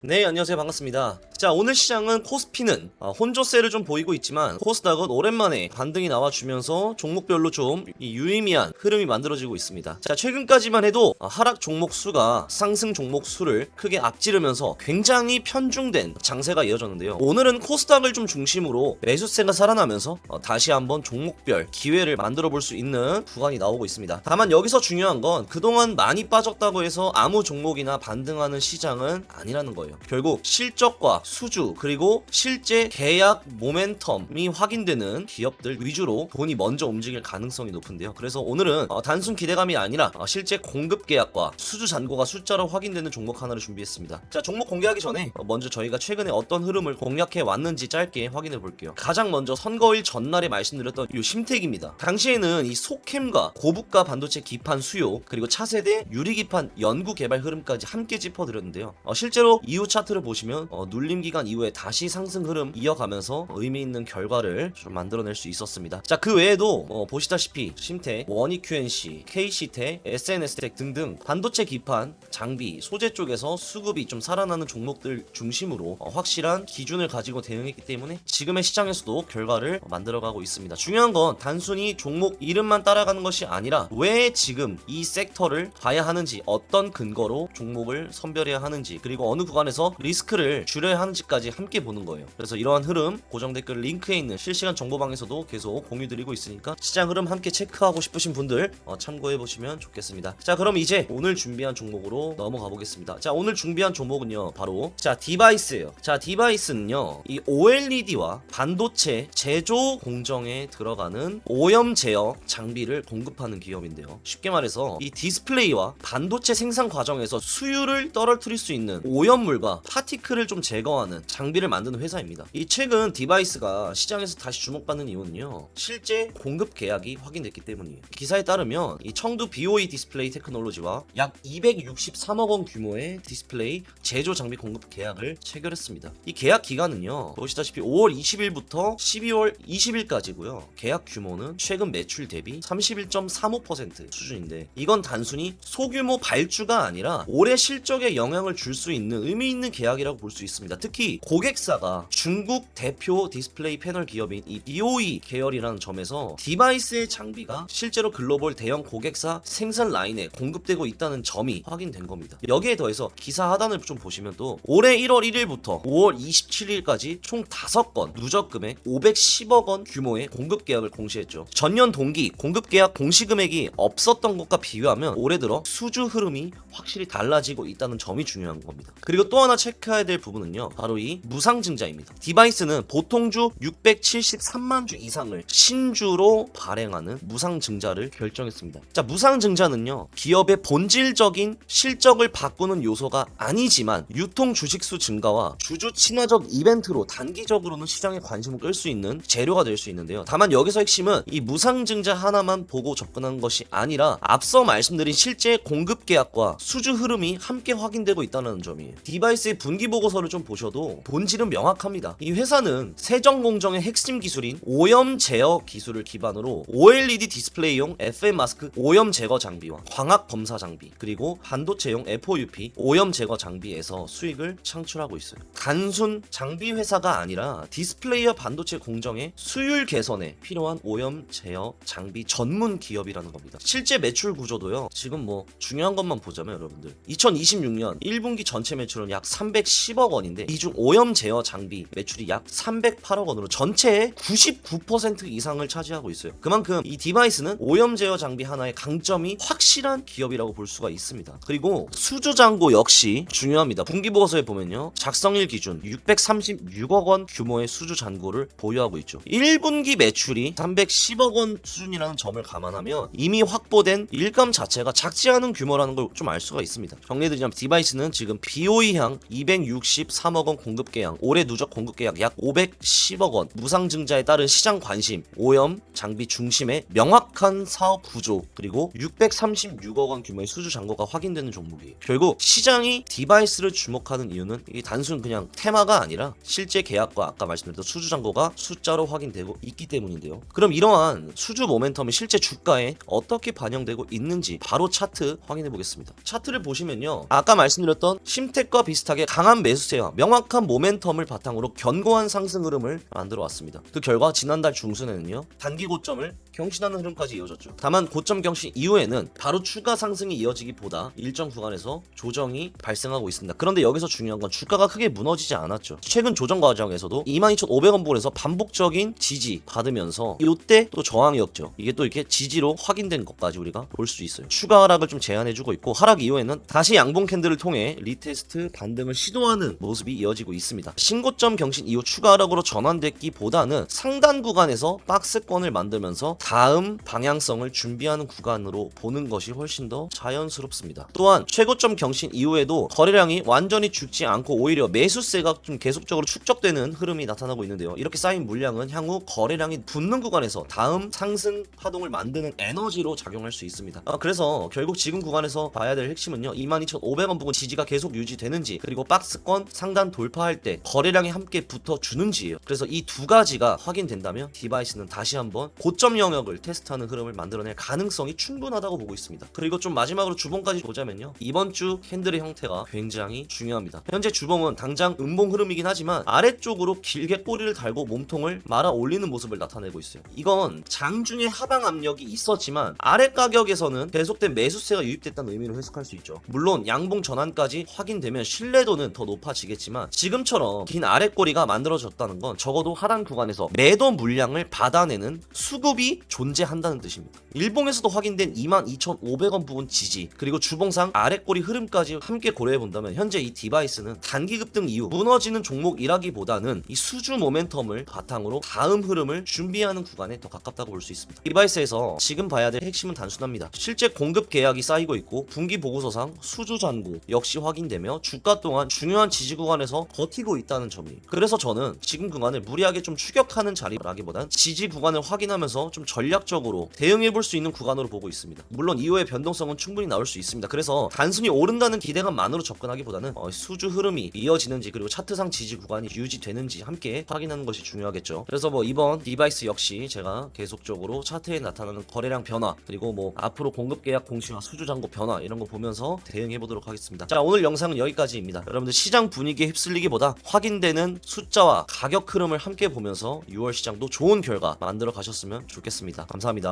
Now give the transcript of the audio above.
네, 안녕하세요. 반갑습니다. 자, 오늘 시장은 코스피는 혼조세를 좀 보이고 있지만 코스닥은 오랜만에 반등이 나와주면서 종목별로 좀 유의미한 흐름이 만들어지고 있습니다. 자, 최근까지만 해도 하락 종목 수가 상승 종목 수를 크게 앞지르면서 굉장히 편중된 장세가 이어졌는데요. 오늘은 코스닥을 좀 중심으로 매수세가 살아나면서 다시 한번 종목별 기회를 만들어 볼 수 있는 구간이 나오고 있습니다. 다만 여기서 중요한 건 그동안 많이 빠졌다고 해서 아무 종목이나 반등하는 시장은 아니라는 거예요. 결국 실적과 수주 그리고 실제 계약 모멘텀이 확인되는 기업들 위주로 돈이 먼저 움직일 가능성이 높은데요. 그래서 오늘은 단순 기대감이 아니라 실제 공급 계약과 수주 잔고가 숫자로 확인되는 종목 하나를 준비했습니다. 자, 종목 공개하기 전에 먼저 저희가 최근에 어떤 흐름을 공략해 왔는지 짧게 확인해 볼게요. 가장 먼저 선거일 전날에 말씀드렸던 이 심택입니다. 당시에는 이 소캠과 고부가 반도체 기판 수요 그리고 차세대 유리기판 연구 개발 흐름까지 함께 짚어드렸는데요. 실제로 이후 차트를 보시면 눌림 기간 이후에 다시 상승 흐름 이어가면서 의미 있는 결과를 좀 만들어낼 수 있었습니다. 자, 그 외에도 보시다시피 심텍, 원익QNC, KC텍, SNS텍 등등 반도체 기판, 장비, 소재 쪽에서 수급이 좀 살아나는 종목들 중심으로 확실한 기준을 가지고 대응했기 때문에 지금의 시장에서도 결과를 만들어가고 있습니다. 중요한 건 단순히 종목 이름만 따라가는 것이 아니라 왜 지금 이 섹터를 봐야 하는지, 어떤 근거로 종목을 선별해야 하는지, 그리고 어느 구간에서 리스크를 줄여야 하는지까지 함께 보는 거예요. 그래서 이러한 흐름 고정 댓글 링크에 있는 실시간 정보방에서도 계속 공유드리고 있으니까 시장 흐름 함께 체크하고 싶으신 분들 참고해 보시면 좋겠습니다. 자, 그럼 이제 오늘 준비한 종목으로 넘어가 보겠습니다. 자, 오늘 준비한 종목은요 바로 디바이스예요. 자, 디바이스는요 이 OLED와 반도체 제조 공정에 들어가는 오염 제어 장비를 공급하는 기업인데요. 쉽게 말해서 이 디스플레이와 반도체 생산 과정에서 수율을 떨어뜨릴 수 있는 오염물과 파티클을 좀 제거하는 장비를 만드는 회사입니다. 이 최근 디바이스가 시장에서 다시 주목받는 이유는요 실제 공급 계약이 확인됐기 때문이에요. 기사에 따르면 이 청두 BOE 디스플레이 테크놀로지와 약 263억 원 규모의 디스플레이 제조 장비 공급 계약을 체결했습니다. 이 계약 기간은요 보시다시피 5월 20일부터 12월 20일까지고요. 계약 규모는 최근 매출 대비 31.35% 수준인데 이건 단순히 소규모 발주가 아니라 올해 실적에 영향을 줄 수 있는 의미 있는 계약이라고 볼 수 있습니다. 특히 고객사가 중국 대표 디스플레이 패널 기업인 이 BOE 계열이라는 점에서 디바이스의 장비가 실제로 글로벌 대형 고객사 생산 라인에 공급되고 있다는 점이 확인된 겁니다. 여기에 더해서 기사 하단을 좀 보시면 또 올해 1월 1일부터 5월 27일까지 총 5건 누적 금액 510억 원 규모의 공급 계약을 공시했죠. 전년 동기 공급 계약 공시 금액이 없었던 것과 비교하면 올해 들어 수주 흐름이 확실히 달라지고 있다는 점이 중요한 겁니다. 그리고 또 하나 체크해야 될 부분은요 바로 이 무상증자입니다. 디바이스는 보통주 673만 주 이상을 신주로 발행하는 무상증자를 결정했습니다. 자, 무상증자는요 기업의 본질적인 실적을 바꾸는 요소가 아니지만 유통 주식수 증가와 주주 친화적 이벤트로 단기적으로는 시장에 관심을 끌 수 있는 재료가 될 수 있는데요. 다만 여기서 핵심은 이 무상증자 하나만 보고 접근한 것이 아니라 앞서 말씀드린 실제 공급 계약과 수주 흐름이 함께 확인되고 있다는 점이에요. 디바이스의 분기 보고서를 좀 보셔도 본질은 명확합니다. 이 회사는 세정공정의 핵심 기술인 오염 제어 기술을 기반으로 OLED 디스플레이용 FM 마스크 오염 제거 장비와 광학 검사 장비 그리고 반도체용 FOUP 오염 제거 장비에서 수익을 창출하고 있어요. 단순 장비 회사가 아니라 디스플레이와 반도체 공정의 수율 개선에 필요한 오염 제어 장비 전문 기업이라는 겁니다. 실제 매출 구조도요 지금 중요한 것만 보자면 여러분들 2026년 1분기 전체 매출은 약 310억 원인데 이 중 오염 제어 장비 매출이 약 308억 원으로 전체의 99% 이상을 차지하고 있어요. 그만큼 이 디바이스는 오염 제어 장비 하나의 강점이 확실한 기업이라고 볼 수가 있습니다. 그리고 수주 잔고 역시 중요합니다. 분기 보고서에 보면요 작성일 기준 636억 원 규모의 수주 잔고를 보유하고 있죠. 1분기 매출이 310억 원 수준이라는 점을 감안하면 이미 확보된 일감 자체가 작지 않은 규모라는 걸 좀 알 수가 있습니다. 정리해드리자면 디바이스는 지금 BOE향 263억 원 공급 계약, 올해 누적 공급 계약 약 510억 원, 무상증자에 따른 시장 관심, 오염 장비 중심의 명확한 사업 구조, 그리고 636억 원 규모의 수주 잔고가 확인되는 종목이에요. 결국 시장이 디바이스를 주목하는 이유는 이게 단순 그냥 테마가 아니라 실제 계약과 아까 말씀드렸던 수주 잔고가 숫자로 확인되고 있기 때문인데요. 그럼 이러한 수주 모멘텀이 실제 주가에 어떻게 반영되고 있는지 바로 차트 확인해 보겠습니다. 차트를 보시면요 아까 말씀드렸던 심텍과 비슷하게 강한 매수세와 명확한 모멘텀을 바탕으로 견고한 상승 흐름을 만들어 왔습니다. 그 결과 지난달 중순에는요, 단기 고점을 경신하는 흐름까지 이어졌죠. 다만 고점 경신 이후에는 바로 추가 상승이 이어지기보다 일정 구간에서 조정이 발생하고 있습니다. 그런데 여기서 중요한 건 주가가 크게 무너지지 않았죠. 최근 조정 과정에서도 22,500원 부근에서 반복적인 지지 받으면서 이때 또 저항이었죠. 이게 또 이렇게 지지로 확인된 것까지 우리가 볼 수 있어요. 추가 하락을 좀 제한해주고 있고, 하락 이후에는 다시 양봉 캔들을 통해 리테스트 반등을 시도하는 모습이 이어지고 있습니다. 신고점 경신 이후 추가 하락으로 전환됐기보다는 상단 구간에서 박스권을 만들면서 다음 방향성을 준비하는 구간으로 보는 것이 훨씬 더 자연스럽습니다. 또한 최고점 경신 이후에도 거래량이 완전히 죽지 않고 오히려 매수세가 좀 계속적으로 축적되는 흐름이 나타나고 있는데요. 이렇게 쌓인 물량은 향후 거래량이 붙는 구간에서 다음 상승 파동을 만드는 에너지로 작용할 수 있습니다. 그래서 결국 지금 구간에서 봐야 될 핵심은요, 22,500원 부근 지지가 계속 유지되는지, 그리고 박스권 상단 돌파할 때 거래량이 함께 붙어주는지예요. 그래서 이 두 가지가 확인된다면 디바이스는 다시 한번 고점 영역을 테스트하는 흐름을 만들어낼 가능성이 충분하다고 보고 있습니다. 그리고 좀 마지막으로 주봉까지 보자면요, 이번 주 캔들의 형태가 굉장히 중요합니다. 현재 주봉은 당장 음봉 흐름이긴 하지만 아래쪽으로 길게 꼬리를 달고 몸통을 말아 올리는 모습을 나타내고 있어요. 이건 장중에 하방 압력이 있었지만 아래 가격에서는 계속된 매수세가 유입됐다는 의미로 해석할 수 있죠. 물론 양봉 전환까지 확인되면 신뢰도는 더 높아지겠지만, 지금처럼 긴 아래 꼬리가 만들어졌다는 건 적어도 하단 구간에서 매도 물량을 받아내는 수급이 존재한다는 뜻입니다. 일봉에서도 확인된 22,500원 부근 지지, 그리고 주봉상 아래 꼬리 흐름까지 함께 고려해 본다면 현재 이 디바이스는 단기 급등 이후 무너지는 종목이라기보다는 이 수주 모멘텀을 바탕으로 다음 흐름을 준비하는 구간에 더 가깝다고 볼 수 있습니다. 디바이스에서 지금 봐야 될 핵심은 단순합니다. 실제 공급 계약이 쌓이고 있고 분기 보고서상 수주 잔고 역시 확인되며 주가 또한 중요한 지지 구간에서 버티고 있다는 점이에요. 그래서 저는 지금 구간을 무리하게 좀 추격하는 자리라기보단 지지 구간을 확인하면서 좀 전략적으로 대응해 볼 수 있는 구간으로 보고 있습니다. 물론 이후의 변동성은 충분히 나올 수 있습니다. 그래서 단순히 오른다는 기대감만으로 접근하기보다는 수주 흐름이 이어지는지, 그리고 차트상 지지 구간이 유지되는지 함께 확인하는 것이 중요하겠죠. 그래서 뭐 이번 디바이스 역시 제가 계속적으로 차트에 나타나는 거래량 변화, 그리고 뭐 앞으로 공급 계약 공시와 수주 잔고 변화 이런 거 보면서 대응해 보도록 하겠습니다. 자, 오늘 영상은 여기까지입니다. 여러분들 시장 분위기에 휩쓸리기보다 확인되는 숫자와 가격 흐름을 함께 보면서 6월 시장도 좋은 결과 만들어 가셨으면 좋겠습니다. 감사합니다.